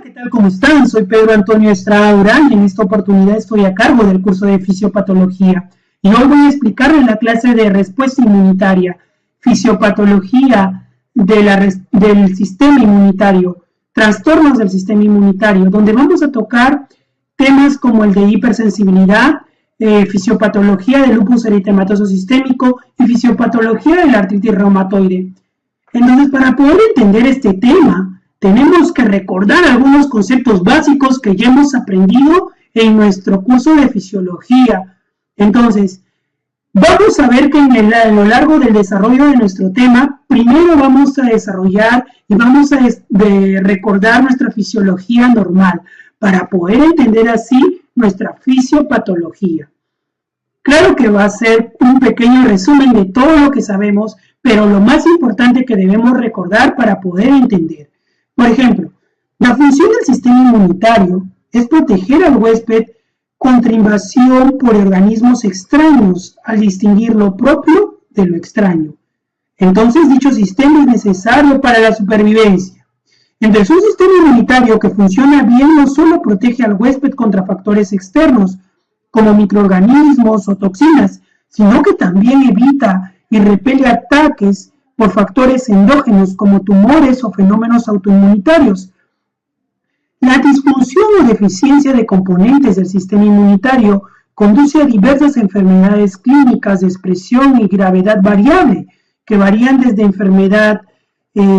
Hola, ¿qué tal? ¿Cómo están? Soy Pedro Antonio Estrada Durán y en esta oportunidad estoy a cargo del curso de fisiopatología. Y hoy voy a explicar en la clase de respuesta inmunitaria, fisiopatología del sistema inmunitario, trastornos del sistema inmunitario, donde vamos a tocar temas como el de hipersensibilidad, fisiopatología del lupus eritematoso sistémico y fisiopatología de la artritis reumatoide. Entonces, para poder entender este tema, tenemos que recordar algunos conceptos básicos que ya hemos aprendido en nuestro curso de fisiología. Entonces, vamos a ver que a lo largo del desarrollo de nuestro tema, primero vamos a desarrollar y vamos a recordar nuestra fisiología normal, para poder entender así nuestra fisiopatología. Claro que va a ser un pequeño resumen de todo lo que sabemos, pero lo más importante que debemos recordar para poder entender. Por ejemplo, la función del sistema inmunitario es proteger al huésped contra invasión por organismos extraños al distinguir lo propio de lo extraño. Entonces, dicho sistema es necesario para la supervivencia. Entonces, un sistema inmunitario que funciona bien no solo protege al huésped contra factores externos, como microorganismos o toxinas, sino que también evita y repele ataques por factores endógenos como tumores o fenómenos autoinmunitarios. La disfunción o deficiencia de componentes del sistema inmunitario conduce a diversas enfermedades clínicas de expresión y gravedad variable, que varían desde enfermedad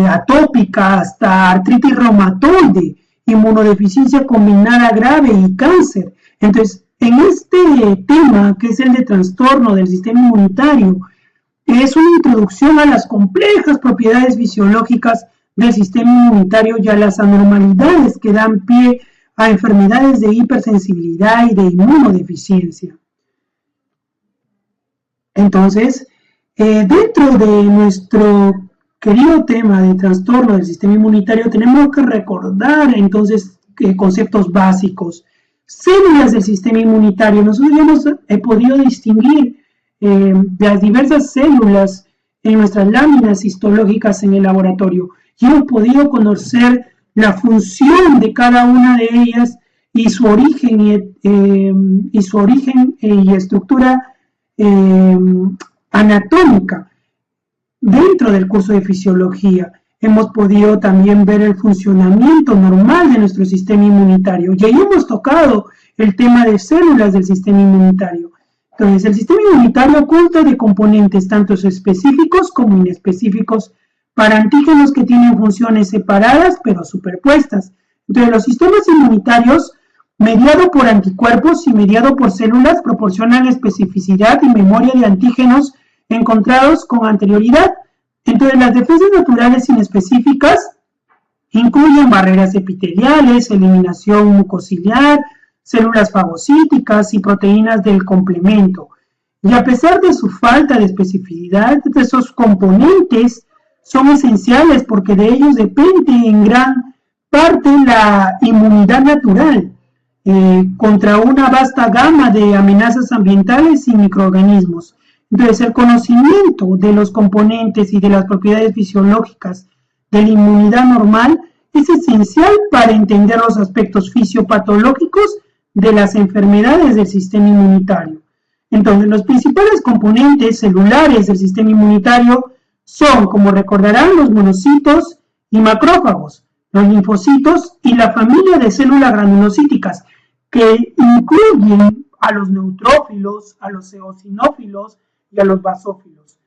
atópica hasta artritis reumatoide, inmunodeficiencia combinada grave y cáncer. Entonces, en este tema, que es el de trastorno del sistema inmunitario, es una introducción a las complejas propiedades fisiológicas del sistema inmunitario y a las anormalidades que dan pie a enfermedades de hipersensibilidad y de inmunodeficiencia. Entonces, dentro de nuestro querido tema de trastorno del sistema inmunitario, tenemos que recordar entonces conceptos básicos. Células del sistema inmunitario. Nosotros ya hemos podido distinguir las diversas células en nuestras láminas histológicas en el laboratorio y hemos podido conocer la función de cada una de ellas y su origen y estructura anatómica dentro del curso de fisiología. Hemos podido también ver el funcionamiento normal de nuestro sistema inmunitario y ahí hemos tocado el tema de células del sistema inmunitario. Entonces, el sistema inmunitario consta de componentes tanto específicos como inespecíficos para antígenos que tienen funciones separadas pero superpuestas. Entonces, los sistemas inmunitarios, mediado por anticuerpos y mediado por células, proporcionan especificidad y memoria de antígenos encontrados con anterioridad. Entonces, las defensas naturales inespecíficas incluyen barreras epiteliales, eliminación mucociliar, células fagocíticas y proteínas del complemento. Y a pesar de su falta de especificidad, esos componentes son esenciales porque de ellos depende en gran parte la inmunidad natural contra una vasta gama de amenazas ambientales y microorganismos. Entonces, el conocimiento de los componentes y de las propiedades fisiológicas de la inmunidad normal es esencial para entender los aspectos fisiopatológicos de las enfermedades del sistema inmunitario. Entonces, los principales componentes celulares del sistema inmunitario son, como recordarán, los monocitos y macrófagos, los linfocitos y la familia de células granulocíticas, que incluyen a los neutrófilos, a los eosinófilos y a los basófilos.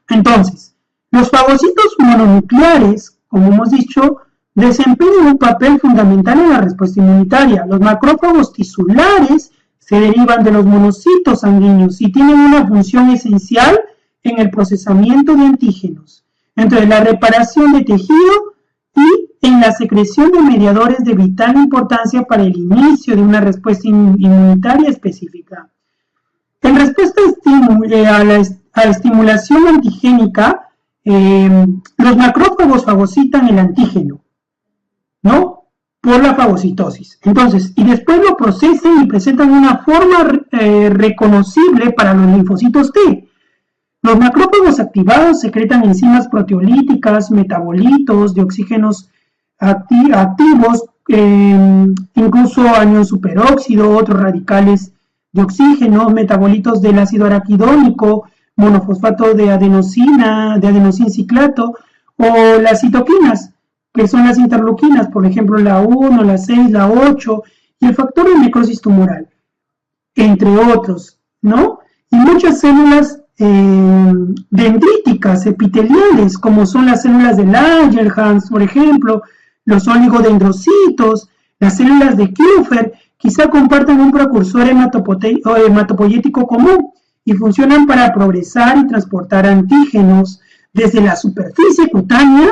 Entonces, los fagocitos mononucleares, como hemos dicho, desempeñan un papel fundamental en la respuesta inmunitaria. Los macrófagos tisulares se derivan de los monocitos sanguíneos y tienen una función esencial en el procesamiento de antígenos. Entonces, la reparación de tejido y en la secreción de mediadores de vital importancia para el inicio de una respuesta inmunitaria específica. En respuesta a la estimulación antigénica, los macrófagos fagocitan el antígeno, ¿no? Por la fagocitosis. Entonces, y después lo procesan y presentan una forma reconocible para los linfocitos T. Los macrófagos activados secretan enzimas proteolíticas, metabolitos de oxígenos activos incluso anión superóxido, otros radicales de oxígeno, metabolitos del ácido araquidónico, monofosfato de adenosina, de adenosín-ciclato, o las citoquinas, que son las interleuquinas, por ejemplo, la 1, la 6, la 8, y el factor de necrosis tumoral, entre otros, ¿no? Y muchas células dendríticas, epiteliales, como son las células de Langerhans, por ejemplo, los oligodendrocitos, las células de Kupffer, quizá compartan un precursor hematopoyético común y funcionan para progresar y transportar antígenos desde la superficie cutánea,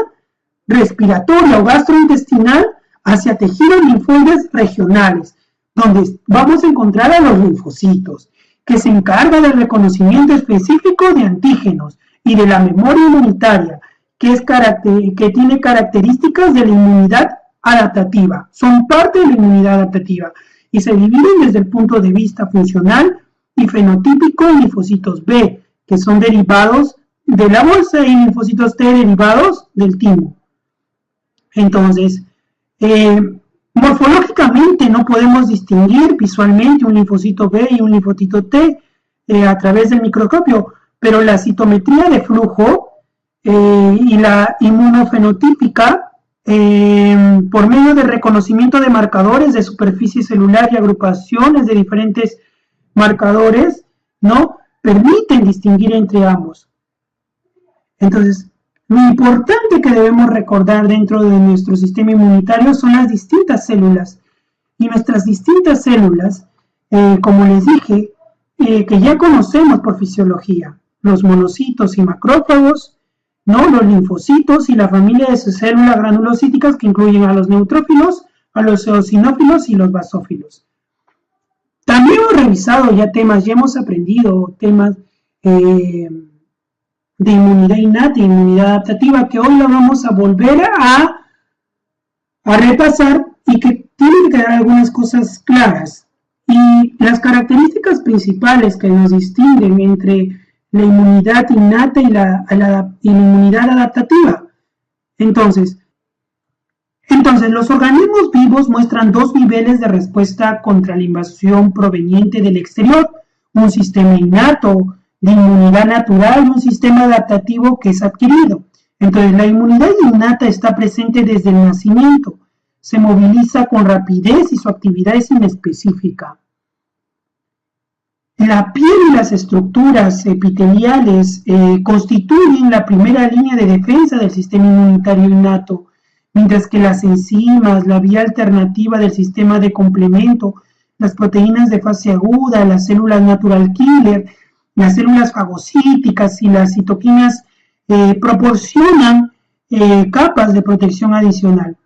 respiratoria o gastrointestinal hacia tejidos linfoides regionales, donde vamos a encontrar a los linfocitos, que se encarga del reconocimiento específico de antígenos y de la memoria inmunitaria, que tiene características de la inmunidad adaptativa, son parte de la inmunidad adaptativa y se dividen desde el punto de vista funcional y fenotípico en linfocitos B, que son derivados de la bolsa, y linfocitos T derivados del timo. Entonces, morfológicamente no podemos distinguir visualmente un linfocito B y un linfocito T a través del microscopio, pero la citometría de flujo y la inmunofenotípica, por medio del reconocimiento de marcadores de superficie celular y agrupaciones de diferentes marcadores, ¿no?, permiten distinguir entre ambos. Entonces, lo importante que debemos recordar dentro de nuestro sistema inmunitario son las distintas células. Y nuestras distintas células, como les dije, que ya conocemos por fisiología, los monocitos y macrófagos, ¿no?, los linfocitos y la familia de sus células granulocíticas, que incluyen a los neutrófilos, a los eosinófilos y los basófilos. También hemos revisado ya hemos aprendido temas de inmunidad innata y inmunidad adaptativa, que hoy la vamos a volver a repasar y que tienen que quedar algunas cosas claras. Y las características principales que nos distinguen entre la inmunidad innata y la inmunidad adaptativa. Entonces, los organismos vivos muestran dos niveles de respuesta contra la invasión proveniente del exterior: un sistema innato de inmunidad natural y un sistema adaptativo que es adquirido. Entonces, la inmunidad innata está presente desde el nacimiento, se moviliza con rapidez y su actividad es inespecífica. La piel y las estructuras epiteliales constituyen la primera línea de defensa del sistema inmunitario innato, mientras que las enzimas, la vía alternativa del sistema de complemento, las proteínas de fase aguda, las células natural killer, las células fagocíticas y las citoquinas proporcionan capas de protección adicional.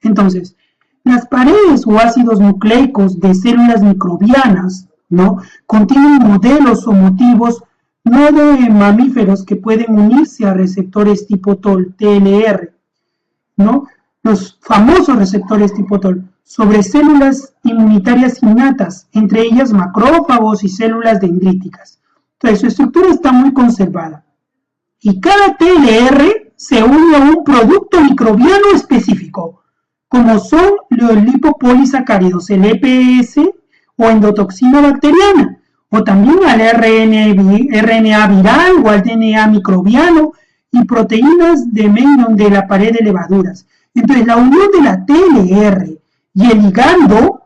Entonces, las paredes o ácidos nucleicos de células microbianas, ¿no?, contienen modelos o motivos no de mamíferos que pueden unirse a receptores tipo TLR, ¿no?, los famosos receptores tipo TOL, sobre células inmunitarias innatas, entre ellas macrófagos y células dendríticas. Entonces, su estructura está muy conservada. Y cada TLR se une a un producto microbiano específico, como son los lipopolisacáridos, el EPS o endotoxina bacteriana, o también al RNA viral o al DNA microbiano y proteínas de Meynon de la pared de levaduras. Entonces, la unión de la TLR y el ligando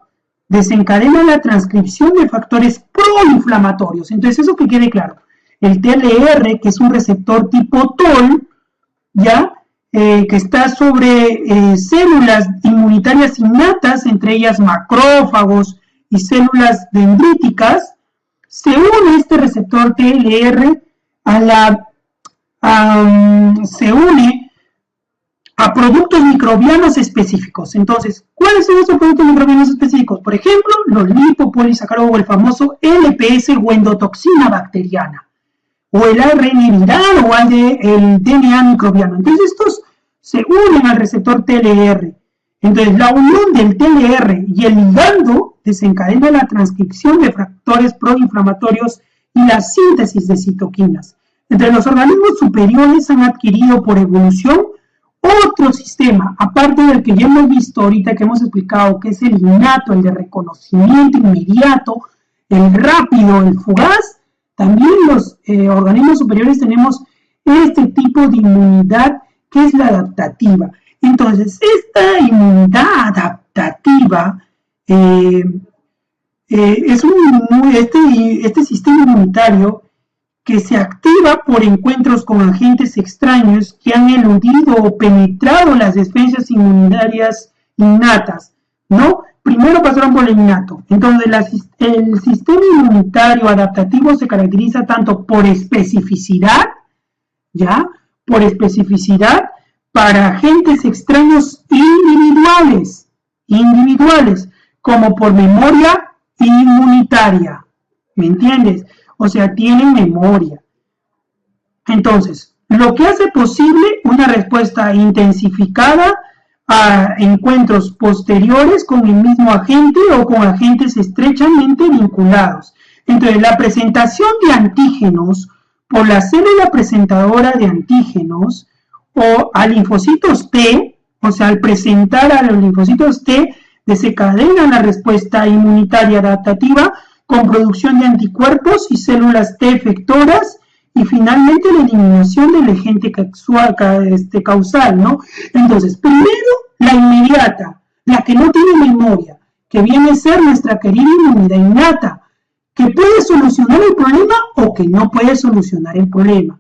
desencadena la transcripción de factores proinflamatorios. Entonces, eso que quede claro. El TLR, que es un receptor tipo TOL, ¿ya?, que está sobre células inmunitarias innatas, entre ellas macrófagos y células dendríticas, se une este receptor TLR se une a productos microbianos específicos. Entonces, ¿cuáles son esos productos microbianos específicos? Por ejemplo, los lipopolisacáridos o el famoso LPS o endotoxina bacteriana, o el ARN viral o el DNA microbiano. Entonces, estos se unen al receptor TLR. Entonces, la unión del TLR y el ligando desencadena la transcripción de factores proinflamatorios y la síntesis de citoquinas. Entre los organismos superiores han adquirido por evolución Otro sistema, aparte del que ya hemos visto ahorita, que hemos explicado, que es el innato, el de reconocimiento inmediato, el rápido, el fugaz, también los organismos superiores tenemos este tipo de inmunidad que es la adaptativa. Entonces, esta inmunidad adaptativa es este sistema inmunitario que se activa por encuentros con agentes extraños que han eludido o penetrado las defensas inmunitarias innatas, ¿no? Primero pasaron por el innato. Entonces, el sistema inmunitario adaptativo se caracteriza tanto por especificidad, ¿ya? Por especificidad para agentes extraños individuales, como por memoria inmunitaria, ¿me entiendes? O sea, tienen memoria. Entonces, lo que hace posible una respuesta intensificada a encuentros posteriores con el mismo agente o con agentes estrechamente vinculados. Entonces, la presentación de antígenos por la célula presentadora de antígenos o a linfocitos T, o sea, al presentar a los linfocitos T, desencadena la respuesta inmunitaria adaptativa con producción de anticuerpos y células T efectoras y finalmente la eliminación del agente causal, ¿no? Entonces, primero la inmediata, la que no tiene memoria, que viene a ser nuestra querida inmunidad innata, que puede solucionar el problema o que no puede solucionar el problema.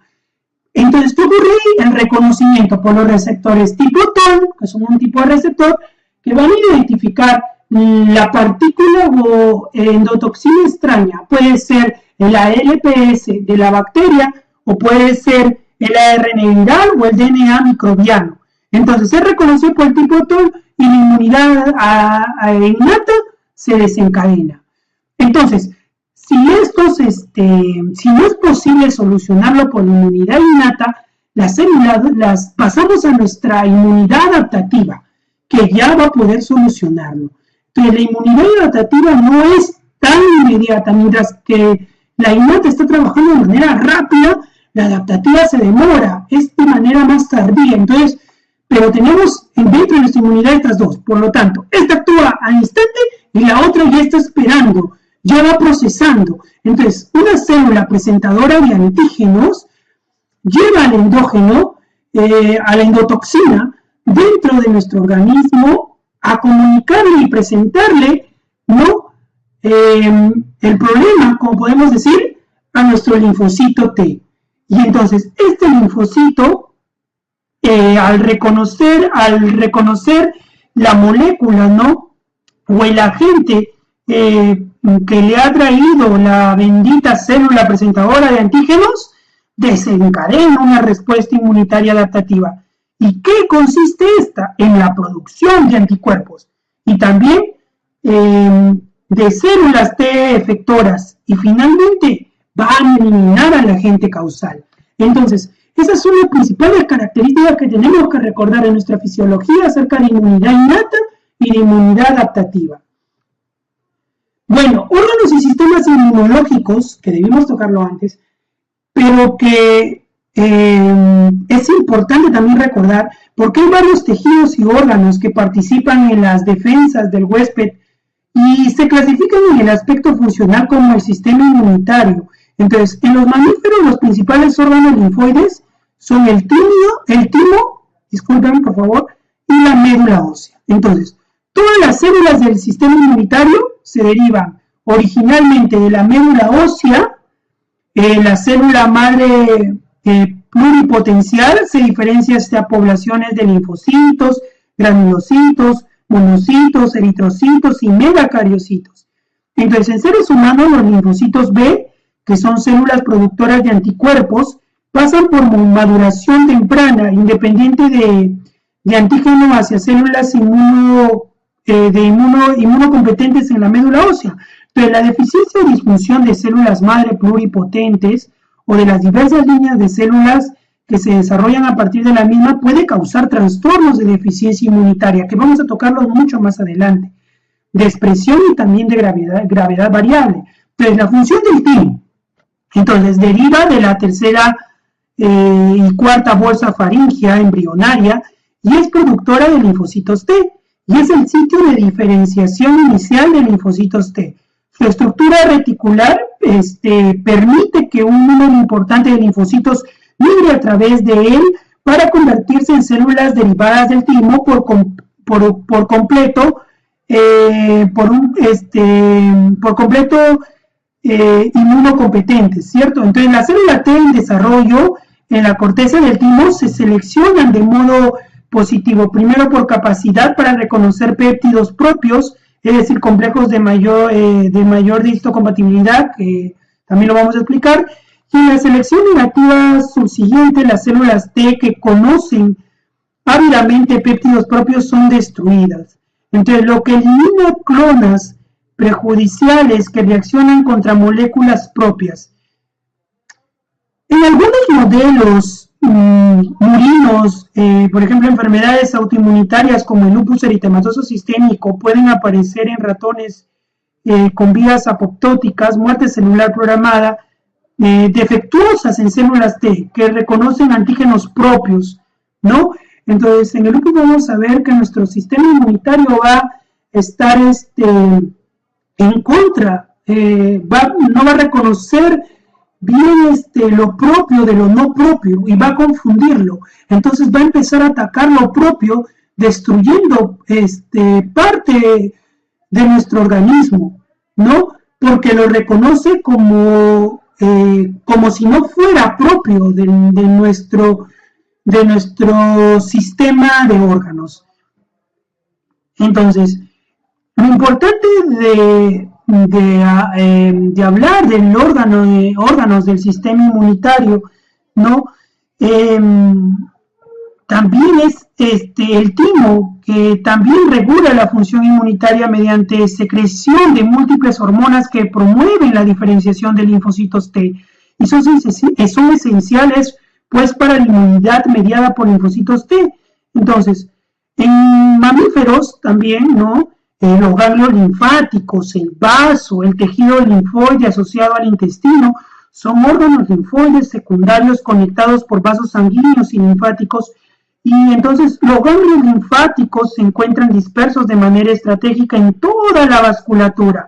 Entonces, ¿qué ocurre ahí? El reconocimiento por los receptores tipo TON, que son un tipo de receptor, que van a identificar la partícula o endotoxina extraña. Puede ser el ALPS de la bacteria o puede ser el ARN viral o el DNA microbiano. Entonces, se reconoce por el tipo TON y la inmunidad innata se desencadena. Entonces, si no es posible solucionarlo por la inmunidad innata, las células las pasamos a nuestra inmunidad adaptativa, que ya va a poder solucionarlo. Entonces, la inmunidad adaptativa no es tan inmediata, mientras que la innata está trabajando de manera rápida, la adaptativa se demora, es de manera más tardía. Entonces, pero tenemos dentro de nuestra inmunidad estas dos. Por lo tanto, esta actúa al instante y la otra ya está esperando, ya va procesando. Entonces, una célula presentadora de antígenos lleva al endógeno, a la endotoxina, dentro de nuestro organismo a comunicarle y presentarle, ¿no? El problema, como podemos decir, a nuestro linfocito T. Y entonces, este linfocito, al reconocer la molécula, ¿no? O el agente que le ha traído la bendita célula presentadora de antígenos, desencadena una respuesta inmunitaria adaptativa. ¿Y qué consiste esta? En la producción de anticuerpos y también de células T efectoras y finalmente van a eliminar al agente causal. Entonces, esas son las principales características que tenemos que recordar en nuestra fisiología acerca de inmunidad innata y de inmunidad adaptativa. Bueno, órganos y sistemas inmunológicos, que debimos tocarlo antes, pero que es importante también recordar porque hay varios tejidos y órganos que participan en las defensas del huésped y se clasifican en el aspecto funcional como el sistema inmunitario. Entonces, en los mamíferos los principales órganos linfoides son el timo, disculpen por favor, y la médula ósea. Entonces, todas las células del sistema inmunitario se derivan originalmente de la médula ósea. La célula madre pluripotencial se diferencia a poblaciones de linfocitos, granulocitos, monocitos, eritrocitos y megacariocitos. Entonces, en seres humanos, los linfocitos B, que son células productoras de anticuerpos, pasan por maduración temprana, independiente de antígeno hacia células inmunocompetentes en la médula ósea. Entonces, la deficiencia o disfunción de células madre pluripotentes o de las diversas líneas de células que se desarrollan a partir de la misma puede causar trastornos de deficiencia inmunitaria, que vamos a tocarlos mucho más adelante, de expresión y también de gravedad variable. Entonces, la función del timo, entonces, deriva de la tercera y cuarta bolsa faríngea embrionaria y es productora de linfocitos T, y es el sitio de diferenciación inicial de linfocitos T. Su estructura reticular permite que un número importante de linfocitos migre a través de él para convertirse en células derivadas del timo por completo, inmunocompetentes, ¿cierto? Entonces, la célula T en desarrollo en la corteza del timo se seleccionan de modo positivo, primero por capacidad para reconocer péptidos propios, es decir, complejos de mayor histocompatibilidad, que también lo vamos a explicar, y en la selección negativa subsiguiente, las células T que conocen ávidamente péptidos propios son destruidas. Entonces, lo que elimina clonas prejudiciales que reaccionan contra moléculas propias. En algunos modelos murinos, por ejemplo, enfermedades autoinmunitarias como el lupus eritematoso sistémico, pueden aparecer en ratones con vías apoptóticas, muerte celular programada, defectuosas en células T, que reconocen antígenos propios, ¿no? Entonces, en el lupus vamos a ver que nuestro sistema inmunitario va a estar en contra, no va a reconocer bien lo propio de lo no propio y va a confundirlo. Entonces va a empezar a atacar lo propio, destruyendo parte de nuestro organismo, ¿no? Porque lo reconoce como si no fuera propio de nuestro sistema de órganos. Entonces, lo importante de hablar del órganos del sistema inmunitario, ¿no? También es el timo, que también regula la función inmunitaria mediante secreción de múltiples hormonas que promueven la diferenciación de linfocitos T, y son esenciales pues para la inmunidad mediada por linfocitos T. Entonces, en mamíferos también, ¿no? Los ganglios linfáticos, el vaso, el tejido linfoide asociado al intestino, son órganos linfoides secundarios conectados por vasos sanguíneos y linfáticos, y entonces los ganglios linfáticos se encuentran dispersos de manera estratégica en toda la vasculatura,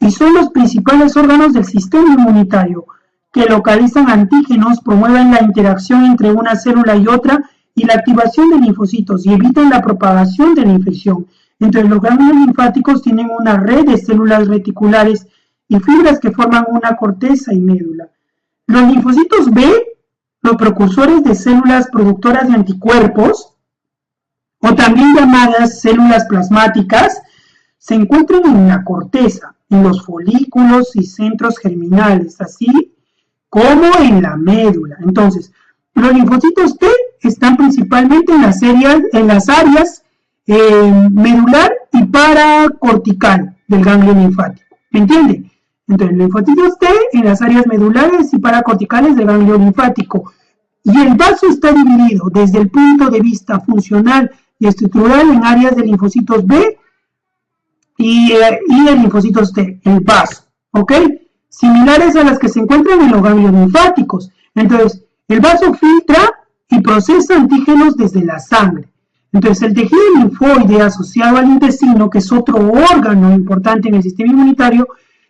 y son los principales órganos del sistema inmunitario, que localizan antígenos, promueven la interacción entre una célula y otra, y la activación de linfocitos, y evitan la propagación de la infección. Entonces, los ganglios linfáticos tienen una red de células reticulares y fibras que forman una corteza y médula. Los linfocitos B, los precursores de células productoras de anticuerpos, o también llamadas células plasmáticas, se encuentran en la corteza, en los folículos y centros germinales, así como en la médula. Entonces, los linfocitos T están principalmente en las áreas medular y paracortical del ganglio linfático. ¿Me entiende? Entonces, linfocitos T en las áreas medulares y paracorticales del ganglio linfático. Y el vaso está dividido desde el punto de vista funcional y estructural en áreas de linfocitos B y de linfocitos T, el vaso, ¿ok? Similares a las que se encuentran en los ganglios linfáticos. Entonces, el vaso filtra y procesa antígenos desde la sangre. Entonces, el tejido linfoide asociado al intestino, que es otro órgano importante en el sistema inmunitario,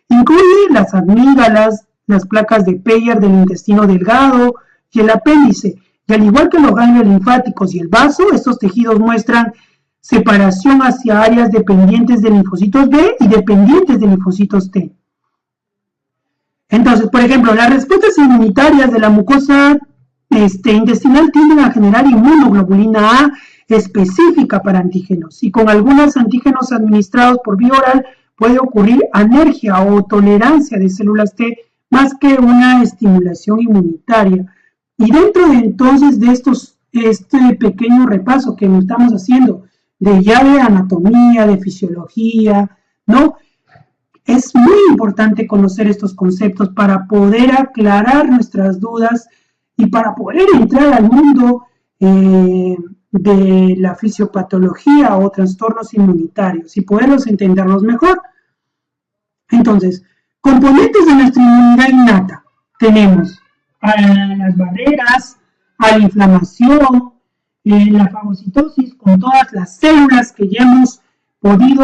incluye las amígdalas, las placas de Peyer del intestino delgado y el apéndice. Y al igual que los ganglios linfáticos y el vaso, estos tejidos muestran separación hacia áreas dependientes de linfocitos B y dependientes de linfocitos T. Entonces, por ejemplo, las respuestas inmunitarias de la mucosa intestinal tienden a generar inmunoglobulina A específica para antígenos, y con algunos antígenos administrados por vía oral puede ocurrir alergia o tolerancia de células T más que una estimulación inmunitaria. Y dentro de entonces de este pequeño repaso que nos estamos haciendo de anatomía, de fisiología, ¿no? Es muy importante conocer estos conceptos para poder aclarar nuestras dudas y para poder entrar al mundo de la fisiopatología o trastornos inmunitarios y poderlos entenderlos mejor. Entonces, componentes de nuestra inmunidad innata. Tenemos a las barreras, a la inflamación, la fagocitosis con todas las células que ya hemos podido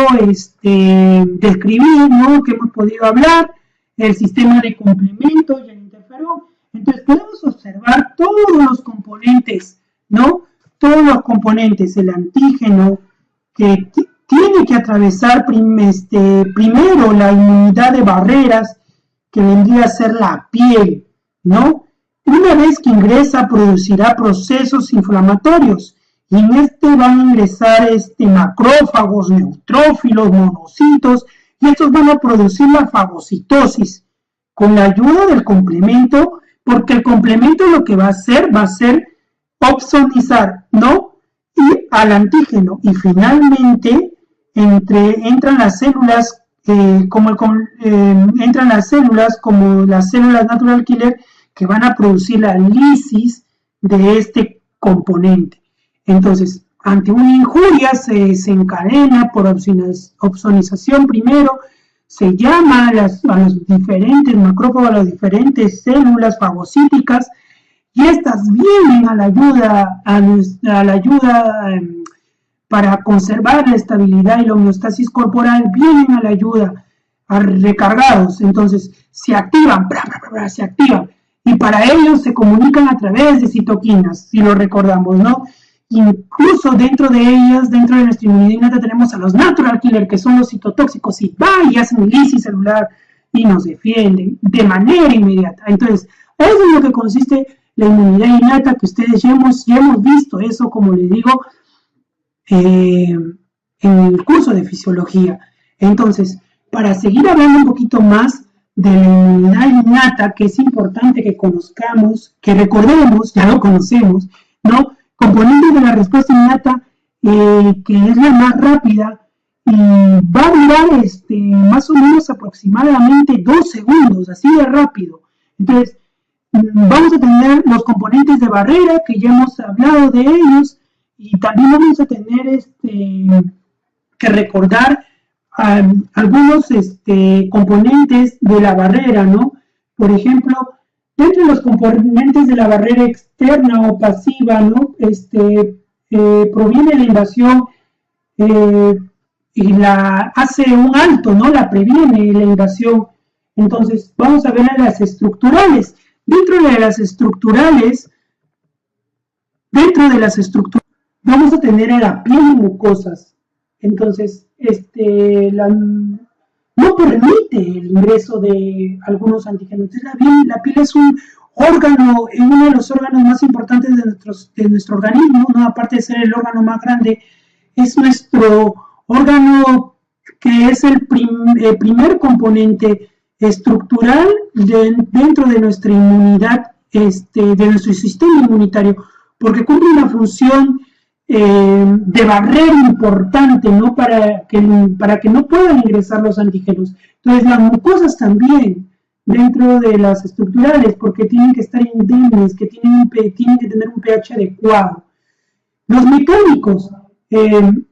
describir, ¿no? Que hemos podido hablar, el sistema de complemento y el interferón. Entonces podemos observar todos los componentes, ¿no? Todos los componentes, el antígeno que tiene que atravesar primero la inmunidad de barreras, que vendría a ser la piel, ¿no? Una vez que ingresa, producirá procesos inflamatorios, y en este van a ingresar macrófagos, neutrófilos, monocitos, y estos van a producir la fagocitosis, con la ayuda del complemento, porque el complemento lo que va a hacer opsonizar, ¿no? Y al antígeno, y finalmente entran las células entran las células como las células natural killer, que van a producir la lisis de este componente. Entonces, ante una injuria se encadena por opsonización primero, se llama a los diferentes macrófagos, a las diferentes células fagocíticas, y estas vienen a la ayuda, para conservar la estabilidad y la homeostasis corporal, vienen a la ayuda, recargados. Entonces se activan, se activan, y para ello se comunican a través de citoquinas, si lo recordamos, ¿no? Incluso dentro de ellas, dentro de nuestra inmunidad innata, tenemos a los natural killer, que son los citotóxicos, y van y hacen lisis celular y nos defienden de manera inmediata. Entonces, eso es lo que consiste la inmunidad innata, que ustedes ya hemos visto eso, como les digo, en el curso de fisiología. Entonces, para seguir hablando un poquito más de la inmunidad innata, que es importante que conozcamos, que recordemos, ya lo conocemos, ¿no? Componentes de la respuesta innata, que es la más rápida, y va a durar más o menos aproximadamente 2 segundos, así de rápido. Entonces, vamos a tener los componentes de barrera, que ya hemos hablado de ellos, y también vamos a tener que recordar algunos componentes de la barrera, ¿no? Por ejemplo, dentro de los componentes de la barrera externa o pasiva, ¿no? Proviene la invasión, y hace un alto, ¿no? La previene la invasión. Entonces, vamos a ver a las estructurales. Dentro de las estructurales, vamos a tener a la piel y mucosas. Entonces, no permite el ingreso de algunos antígenos. Entonces, la piel es un órgano, uno de los órganos más importantes de nuestro organismo, ¿no? Aparte de ser el órgano más grande, es nuestro órgano que es el primer componente estructural dentro de nuestra inmunidad, de nuestro sistema inmunitario, porque cumple una función de barrera importante, ¿no? Para que no puedan ingresar los antígenos. Entonces, las mucosas también, dentro de las estructurales, porque tienen que estar indemnes, que tienen que tener un pH adecuado. Los mecánicos,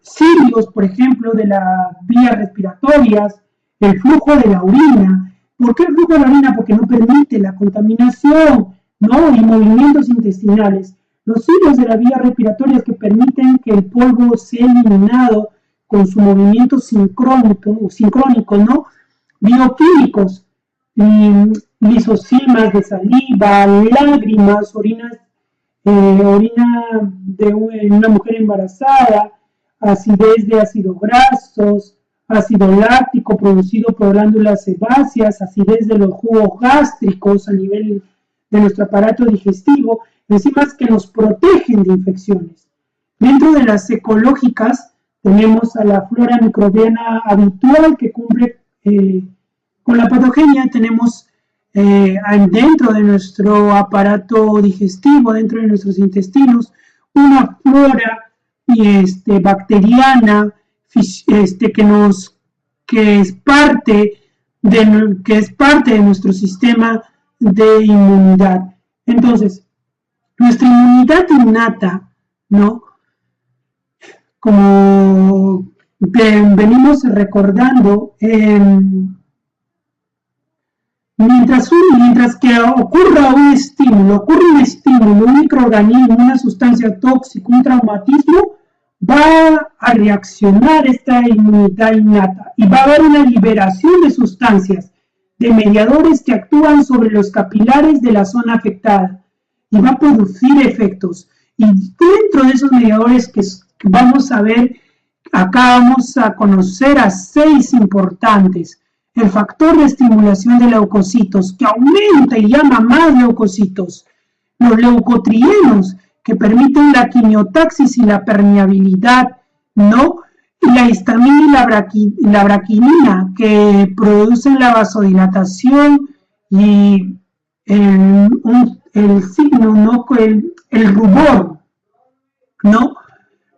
cilios, por ejemplo, de las vías respiratorias, el flujo de la orina. ¿Por qué el flujo de la orina? Porque no permite la contaminación, ¿no? Y movimientos intestinales. Los cilios de las vías respiratorias, que permiten que el polvo sea eliminado con su movimiento sincrónico, ¿no? Bioquímicos, lisosimas de saliva, lágrimas, orina de una mujer embarazada, acidez de ácidos grasos, ácido láctico producido por glándulas sebáceas, acidez de los jugos gástricos a nivel de nuestro aparato digestivo, enzimas que nos protegen de infecciones. Dentro de las ecológicas tenemos a la flora microbiana habitual, que cumple con la patogenia. Tenemos dentro de nuestro aparato digestivo, dentro de nuestros intestinos, una flora bacteriana que es parte de nuestro sistema de inmunidad. Entonces, nuestra inmunidad innata, ¿no? Como venimos recordando, Mientras que ocurre un estímulo, un microorganismo, una sustancia tóxica, un traumatismo, va a reaccionar esta inmunidad innata y va a haber una liberación de sustancias, de mediadores que actúan sobre los capilares de la zona afectada y va a producir efectos. Y dentro de esos mediadores que vamos a ver, acá vamos a conocer a 6 importantes. El factor de estimulación de leucocitos, que aumenta y llama más leucocitos. Los leucotrienos, que permiten la quimiotaxis y la permeabilidad, ¿no? Y la histamina y la braquinina, que producen la vasodilatación y el signo, ¿no? El rubor, ¿no?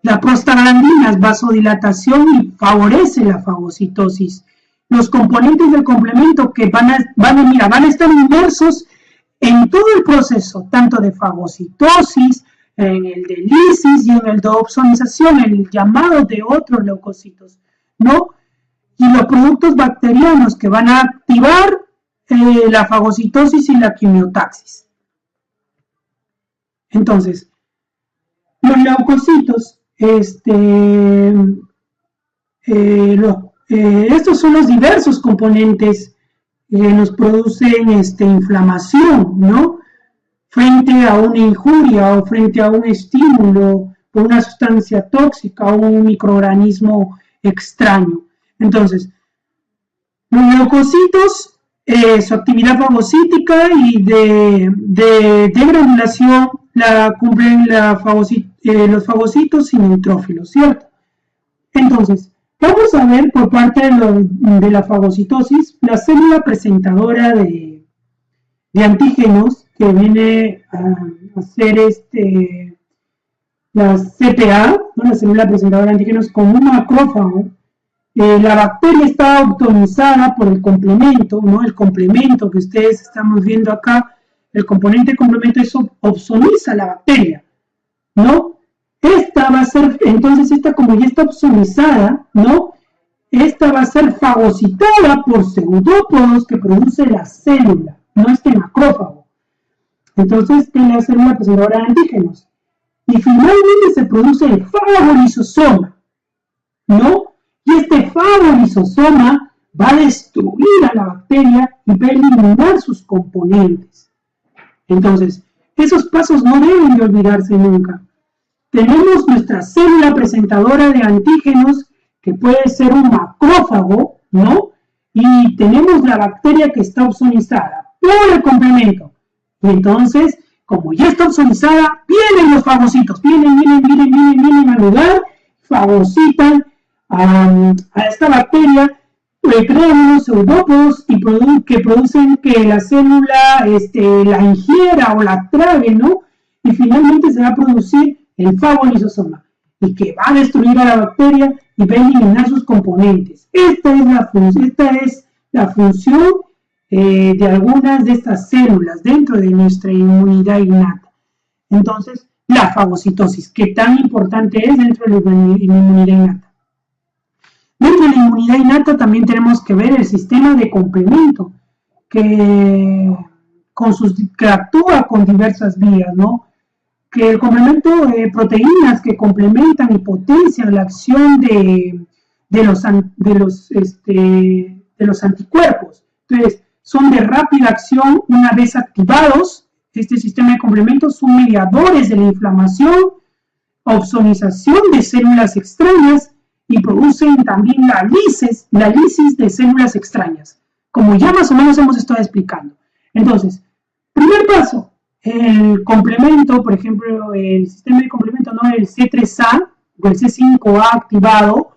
La prostaglandina es vasodilatación y favorece la fagocitosis. Los componentes del complemento que van a estar inmersos en todo el proceso, tanto de fagocitosis, en el de lisis y en el de opsonización, en el llamado de otros leucocitos, ¿no? Y los productos bacterianos que van a activar la fagocitosis y la quimiotaxis. Entonces, los leucocitos, estos son los diversos componentes que nos producen inflamación, ¿no? Frente a una injuria o frente a un estímulo por una sustancia tóxica o un microorganismo extraño. Entonces, los leucocitos, su actividad fagocítica y de granulación la cumplen los fagocitos y neutrófilos, ¿cierto? Entonces, vamos a ver por parte de la fagocitosis la célula presentadora de antígenos que viene a ser la CPA, ¿no? La célula presentadora de antígenos, como un macrófago. La bacteria está opsonizada por el complemento, ¿no? El complemento que ustedes estamos viendo acá, el componente complemento, eso opsoniza la bacteria, ¿no? Esta va a ser, entonces como ya está opsonizada, ¿no? Esta va a ser fagocitada por pseudópodos que produce la célula, no macrófago. Entonces, tiene la célula presentadora de antígenos. Y finalmente se produce el fagolisosoma, ¿no? Y este fagolisosoma va a destruir a la bacteria y va a eliminar sus componentes. Entonces, esos pasos no deben de olvidarse nunca. Tenemos nuestra célula presentadora de antígenos, que puede ser un macrófago, ¿no? Y tenemos la bacteria que está opsonizada por el complemento. Y entonces, como ya está opsonizada, vienen los fagocitos, vienen al lugar, fagocitan a esta bacteria, crean unos pseudópodos y que producen que la célula la ingiera o la trague, ¿no? Y finalmente se va a producir el fagolisosoma, y que va a destruir a la bacteria y va a eliminar sus componentes. Esta es la función de algunas de estas células dentro de nuestra inmunidad innata. Entonces, la fagocitosis, que tan importante es dentro de la inmunidad innata. Dentro de la inmunidad innata también tenemos que ver el sistema de complemento, que actúa con diversas vías, ¿no? Que el complemento de proteínas que complementan y potencian la acción de los anticuerpos. Entonces, son de rápida acción una vez activados. Este sistema de complementos son mediadores de la inflamación, opsonización de células extrañas y producen también la lisis de células extrañas, como ya más o menos hemos estado explicando. Entonces, primer paso, el complemento, por ejemplo, el sistema de complemento, ¿no? El C3A o el C5A activado,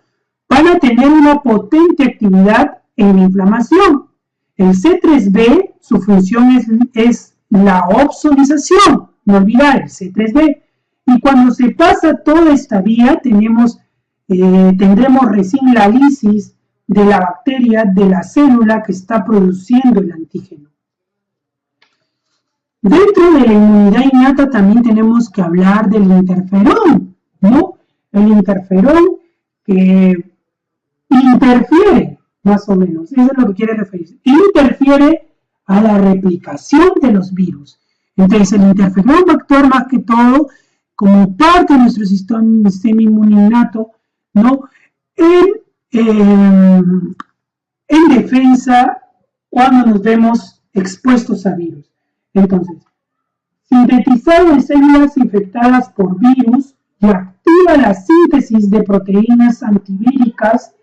van a tener una potente actividad en la inflamación. El C3B, su función es la opsonización, no olvidar el C3B. Y cuando se pasa toda esta vía, tendremos recién la lisis de la bacteria, de la célula que está produciendo el antígeno. Dentro de la inmunidad innata también tenemos que hablar del interferón, ¿no? El interferón que interfiere, más o menos, eso es lo que quiere referirse. Interfiere a la replicación de los virus. Entonces, el interferón va a actuar más que todo como parte de nuestro sistema inmune innato, ¿no? En defensa cuando nos vemos expuestos a virus. Entonces, sintetizado en células infectadas por virus y activa la síntesis de proteínas antivíricas,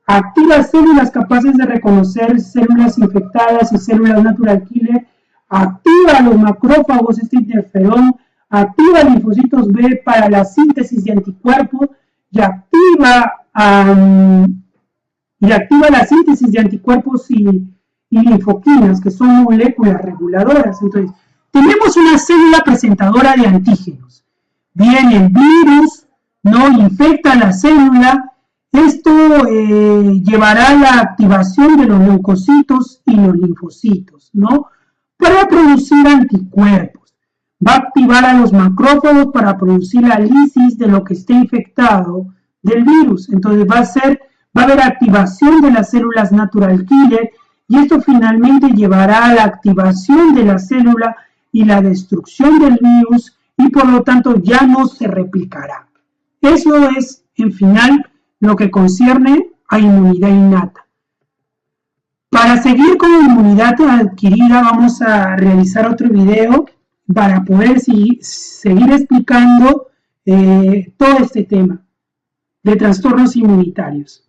activa células capaces de reconocer células infectadas y células natural killer, activa los macrófagos, este interferón, activa linfocitos B para la síntesis de anticuerpos y activa la síntesis de anticuerpos y linfoquinas, que son moléculas reguladoras. Entonces, tenemos una célula presentadora de antígenos. Viene el virus, ¿no? Infecta la célula. Esto llevará a la activación de los leucocitos y los linfocitos, ¿no? Para producir anticuerpos. Va a activar a los macrófagos para producir la lisis de lo que esté infectado del virus. Entonces va a haber activación de las células natural killer y esto finalmente llevará a la activación de la célula y la destrucción del virus y por lo tanto ya no se replicará. Eso es, en final, lo que concierne a inmunidad innata. Para seguir con la inmunidad adquirida vamos a realizar otro video para poder seguir explicando todo este tema de trastornos inmunitarios.